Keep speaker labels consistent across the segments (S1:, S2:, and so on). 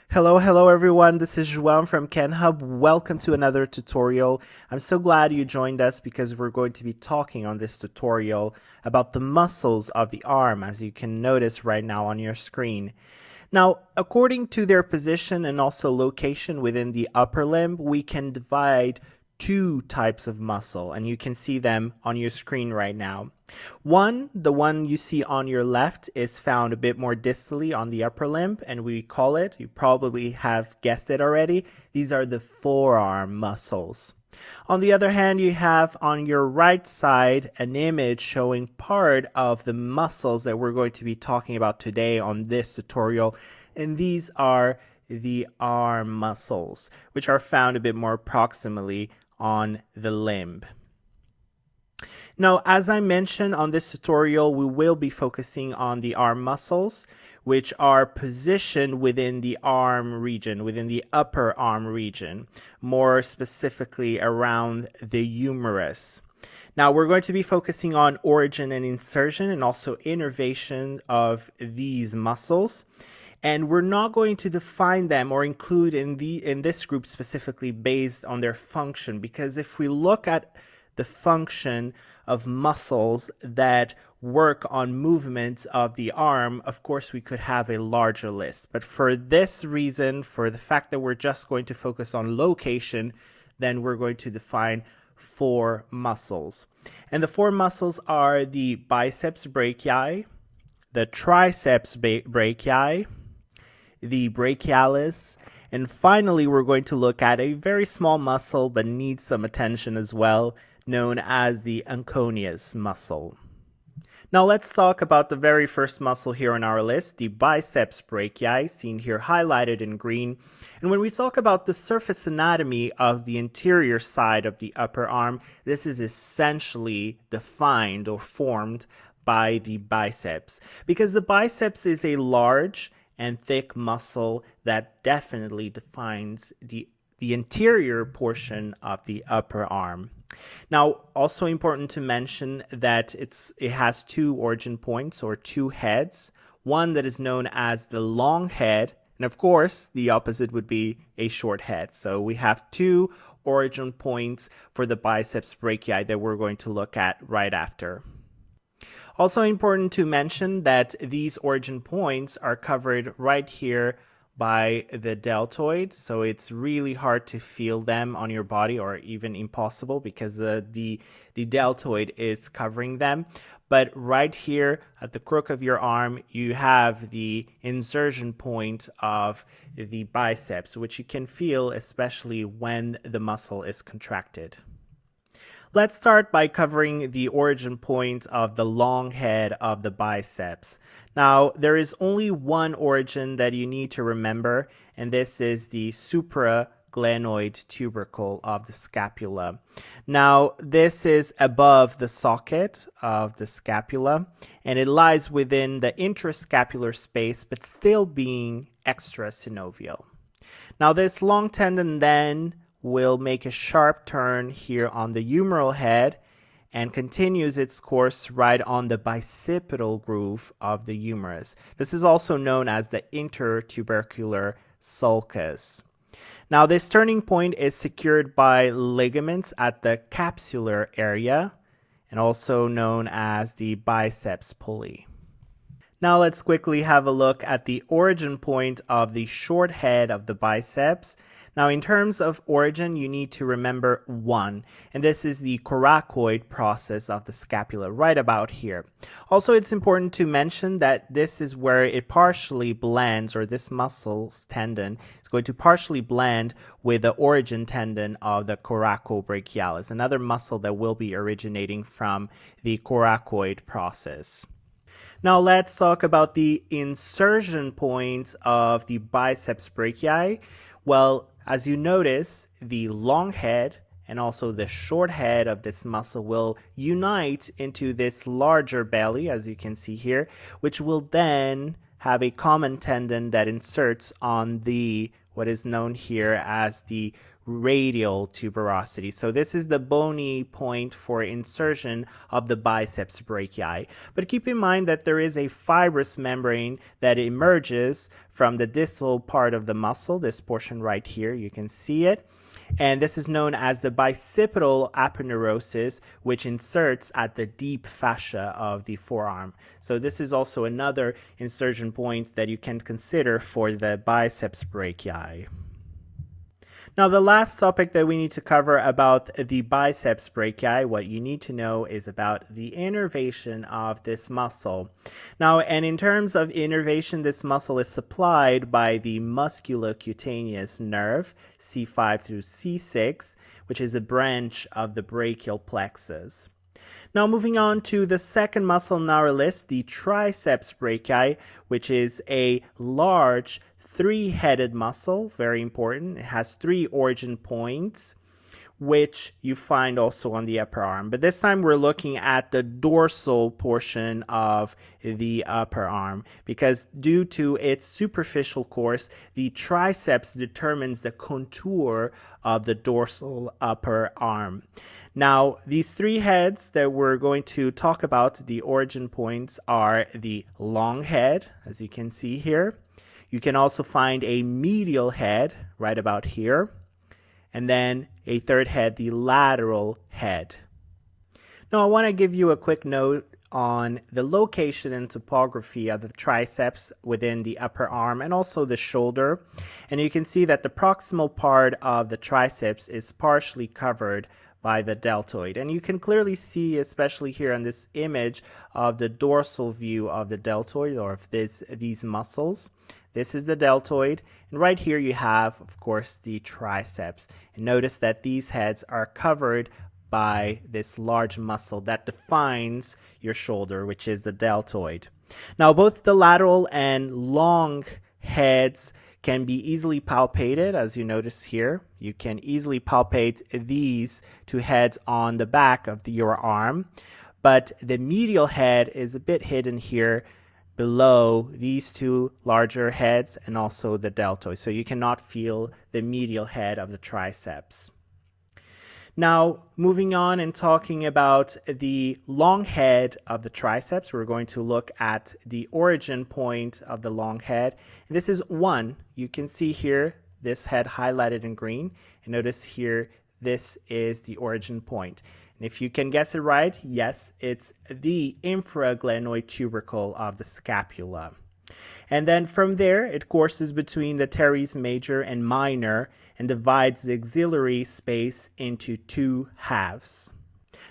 S1: Hello everyone. This is João from KenHub. Welcome to another tutorial. I'm so glad you joined us because we're going to be talking on this tutorial about the muscles of the arm, as you can notice right now on your screen. Now, according to their position and also location within the upper limb, we can divide two types of muscle, and you can see them on your screen right now. The one you see on your left, is found a bit more distally on the upper limb, and we call it, you probably have guessed it already, these are the forearm muscles. On the other hand, you have on your right side an image showing part of the muscles that we're going to be talking about today on this tutorial, and these are the arm muscles, which are found a bit more proximally on the limb. Now, as I mentioned on this tutorial, we will be focusing on the arm muscles, which are positioned within the arm region, within the upper arm region, more specifically around the humerus. Now, we're going to be focusing on origin and insertion and also innervation of these muscles. And we're not going to define them or include in this group specifically based on their function, because if we look at the function of muscles that work on movements of the arm, of course we could have a larger list. But for this reason, for the fact that we're just going to focus on location, then we're going to define four muscles. And the four muscles are the biceps brachii, the triceps brachii, the brachialis, and finally we're going to look at a very small muscle but needs some attention as well, known as the anconeus muscle. Now let's talk about the very first muscle here on our list, the biceps brachii, seen here highlighted in green. And when we talk about the surface anatomy of the interior side of the upper arm, this is essentially defined or formed by the biceps, because the biceps is a large and thick muscle that definitely defines the interior portion of the upper arm. Now, also important to mention that it has two origin points or two heads, one that is known as the long head, and of course the opposite would be a short head. So we have two origin points for the biceps brachii that we're going to look at right after. Also important to mention that these origin points are covered right here by the deltoid, so it's really hard to feel them on your body, or even impossible, because the deltoid is covering them. But right here at the crook of your arm, you have the insertion point of the biceps, which you can feel especially when the muscle is contracted. Let's start by covering the origin point of the long head of the biceps. Now, there is only one origin that you need to remember, and this is the supraglenoid tubercle of the scapula. Now, this is above the socket of the scapula, and it lies within the intrascapular space, but still being extrasynovial. Now, this long tendon then will make a sharp turn here on the humeral head and continues its course right on the bicipital groove of the humerus. This is also known as the intertubercular sulcus. Now, this turning point is secured by ligaments at the capsular area and also known as the biceps pulley. Now let's quickly have a look at the origin point of the short head of the biceps. Now, in terms of origin, you need to remember one, and this is the coracoid process of the scapula, right about here. Also, it's important to mention that this is where it partially blends, or this muscle's tendon is going to partially blend with the origin tendon of the coracobrachialis, another muscle that will be originating from the coracoid process. Now let's talk about the insertion point of the biceps brachii. Well, as you notice, the long head and also the short head of this muscle will unite into this larger belly, as you can see here, which will then have a common tendon that inserts on the what is known here as the radial tuberosity. So this is the bony point for insertion of the biceps brachii. But keep in mind that there is a fibrous membrane that emerges from the distal part of the muscle, this portion right here, you can see it. And this is known as the bicipital aponeurosis, which inserts at the deep fascia of the forearm. So this is also another insertion point that you can consider for the biceps brachii. Now, the last topic that we need to cover about the biceps brachii, what you need to know is about the innervation of this muscle. Now, and in terms of innervation, this muscle is supplied by the musculocutaneous nerve, C5 through C6, which is a branch of the brachial plexus. Now, moving on to the second muscle in our list, the triceps brachii, which is a large three-headed muscle, very important. It has 3 origin points, which you find also on the upper arm. But this time we're looking at the dorsal portion of the upper arm, because due to its superficial course, the triceps determines the contour of the dorsal upper arm. Now, these 3 heads that we're going to talk about, the origin points, are the long head, as you can see here. You can also find a medial head right about here, and then a third head, the lateral head. Now, I want to give you a quick note on the location and topography of the triceps within the upper arm and also the shoulder. And you can see that the proximal part of the triceps is partially covered by the deltoid. And you can clearly see, especially here in this image, of the dorsal view of the deltoid, or of these muscles. This is the deltoid, and right here you have, of course, the triceps. And notice that these heads are covered by this large muscle that defines your shoulder, which is the deltoid. Now, both the lateral and long heads can be easily palpated, as you notice here. You can easily palpate these 2 heads on the back of your arm, but the medial head is a bit hidden here below these 2 larger heads and also the deltoid. So you cannot feel the medial head of the triceps. Now, moving on and talking about the long head of the triceps, we're going to look at the origin point of the long head. And this is 1. You can see here this head highlighted in green. And notice here, this is the origin point. And if you can guess it right, yes, it's the infraglenoid tubercle of the scapula. And then from there, it courses between the teres major and minor and divides the axillary space into 2 halves.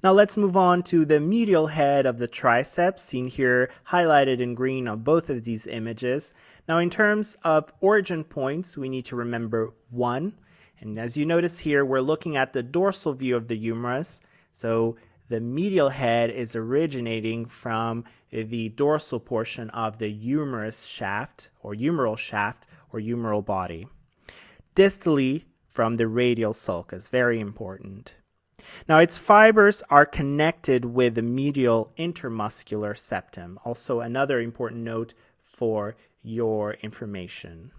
S1: Now let's move on to the medial head of the triceps, seen here highlighted in green on both of these images. Now, in terms of origin points, we need to remember 1. And as you notice here, we're looking at the dorsal view of the humerus. So the medial head is originating from the dorsal portion of the humerus shaft, or humeral shaft, or humeral body. Distally from the radial sulcus, very important. Now, its fibers are connected with the medial intermuscular septum. Also, another important note for your information.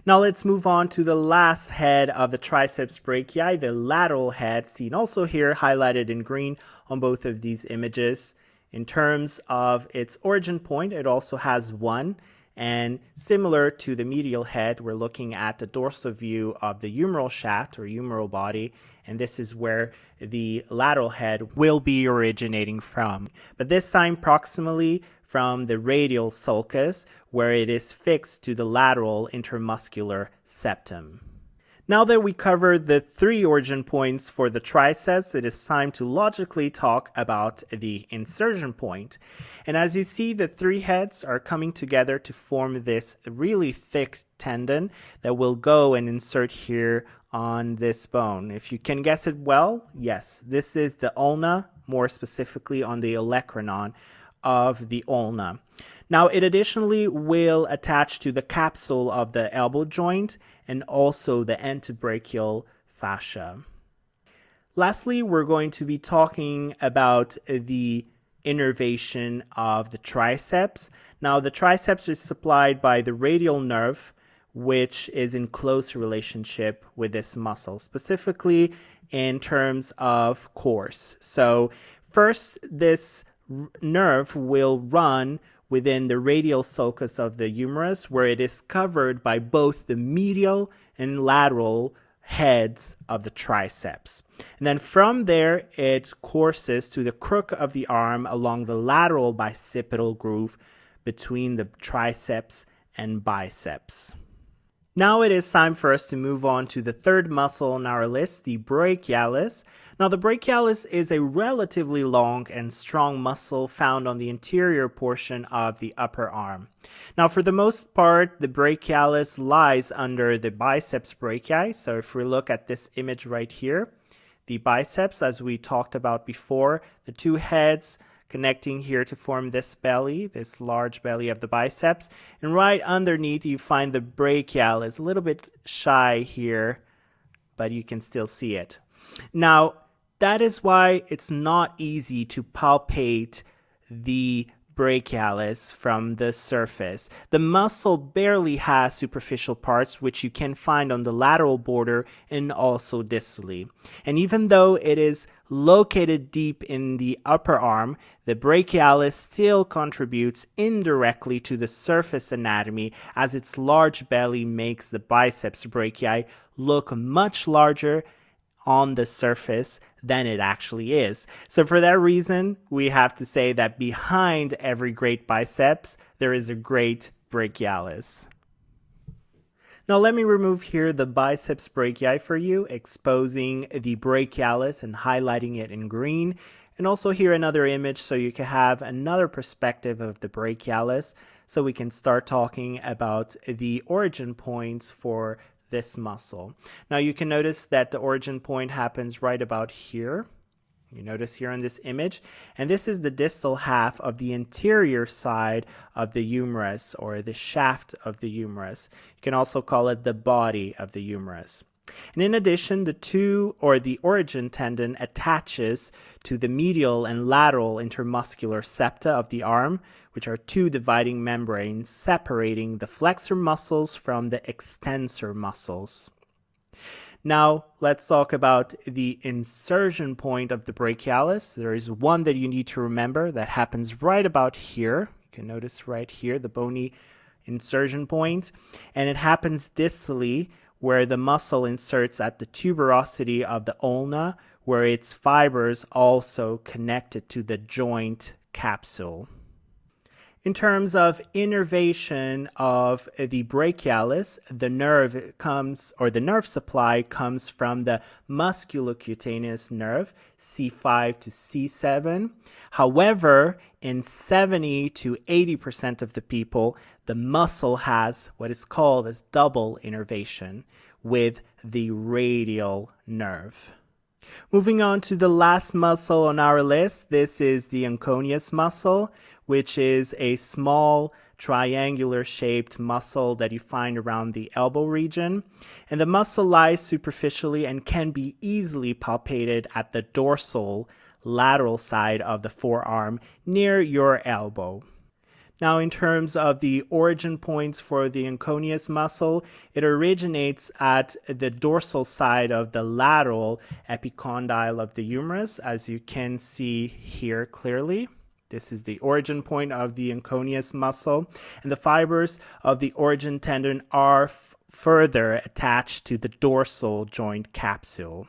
S1: Now let's move on to the last head of the triceps brachii, the lateral head, seen also here highlighted in green on both of these images. In terms of its origin point, it also has 1. And similar to the medial head, we're looking at the dorsal view of the humeral shaft or humeral body, and this is where the lateral head will be originating from. But this time proximally from the radial sulcus, where it is fixed to the lateral intermuscular septum. Now that we covered the 3 origin points for the triceps, it is time to logically talk about the insertion point. And as you see, the 3 heads are coming together to form this really thick tendon that will go and insert here on this bone. If you can guess it well, yes, this is the ulna, more specifically on the olecranon of the ulna. Now, it additionally will attach to the capsule of the elbow joint and also the antebrachial fascia. Lastly, we're going to be talking about the innervation of the triceps. Now, the triceps is supplied by the radial nerve, which is in close relationship with this muscle, specifically in terms of course. So first, this nerve will run within the radial sulcus of the humerus, where it is covered by both the medial and lateral heads of the triceps. And then from there, it courses to the crook of the arm along the lateral bicipital groove between the triceps and biceps. Now it is time for us to move on to the third muscle on our list, the brachialis. Now the brachialis is a relatively long and strong muscle found on the anterior portion of the upper arm. Now for the most part, the brachialis lies under the biceps brachii. So if we look at this image right here, the biceps, as we talked about before, the two heads connecting here to form this belly, this large belly of the biceps. And right underneath you find the brachialis, a little bit shy here, but you can still see it. Now, that is why it's not easy to palpate the brachialis from the surface. The muscle barely has superficial parts, which you can find on the lateral border and also distally. And even though it is located deep in the upper arm, the brachialis still contributes indirectly to the surface anatomy, as its large belly makes the biceps brachii look much larger on the surface than it actually is. So for that reason, we have to say that behind every great biceps, there is a great brachialis. Now let me remove here the biceps brachii for you, exposing the brachialis and highlighting it in green. And also here another image so you can have another perspective of the brachialis, so we can start talking about the origin points for this muscle. Now you can notice that the origin point happens right about here. You notice here in this image, and this is the distal half of the anterior side of the humerus, or the shaft of the humerus. You can also call it the body of the humerus. And in addition, the origin tendon attaches to the medial and lateral intermuscular septa of the arm, which are two dividing membranes separating the flexor muscles from the extensor muscles. Now, let's talk about the insertion point of the brachialis. There is one that you need to remember that happens right about here. You can notice right here, the bony insertion point, and it happens distally, where the muscle inserts at the tuberosity of the ulna, where its fibers also connected to the joint capsule. In terms of innervation of the brachialis, the nerve supply comes from the musculocutaneous nerve, C5 to C7. However, in 70 to 80% of the people, the muscle has what is called as double innervation with the radial nerve. Moving on to the last muscle on our list, this is the anconeus muscle, which is a small triangular shaped muscle that you find around the elbow region. And the muscle lies superficially and can be easily palpated at the dorsal lateral side of the forearm near your elbow. Now, in terms of the origin points for the anconeus muscle, it originates at the dorsal side of the lateral epicondyle of the humerus, as you can see here clearly. This is the origin point of the anconeus muscle, and the fibers of the origin tendon are further attached to the dorsal joint capsule.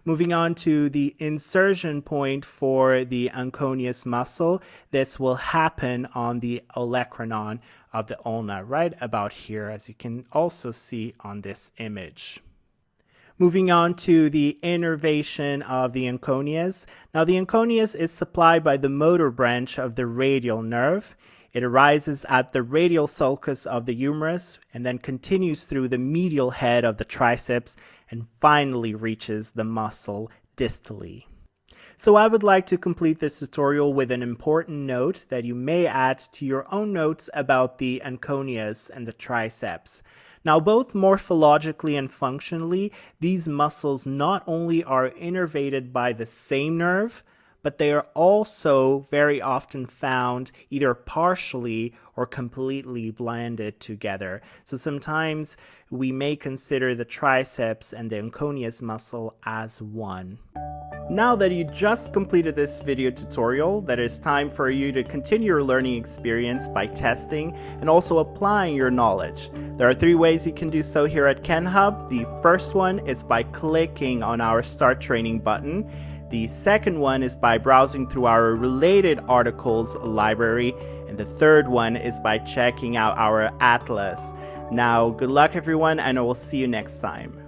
S1: Moving on to the insertion point for the anconeus muscle, this will happen on the olecranon of the ulna, right about here, as you can also see on this image. Moving on to the innervation of the anconeus. Now, the anconeus is supplied by the motor branch of the radial nerve. It arises at the radial sulcus of the humerus and then continues through the medial head of the triceps and finally reaches the muscle distally. So I would like to complete this tutorial with an important note that you may add to your own notes about the anconeus and the triceps. Now, both morphologically and functionally, these muscles not only are innervated by the same nerve, but they are also very often found either partially or completely blended together. So sometimes we may consider the triceps and the anconeus muscle as one. Now that you just completed this video tutorial, that is time for you to continue your learning experience by testing and also applying your knowledge. There are 3 ways you can do so here at KenHub. The first one is by clicking on our Start Training button. The second one is by browsing through our related articles library. And the third one is by checking out our atlas. Now, good luck everyone, and I will see you next time.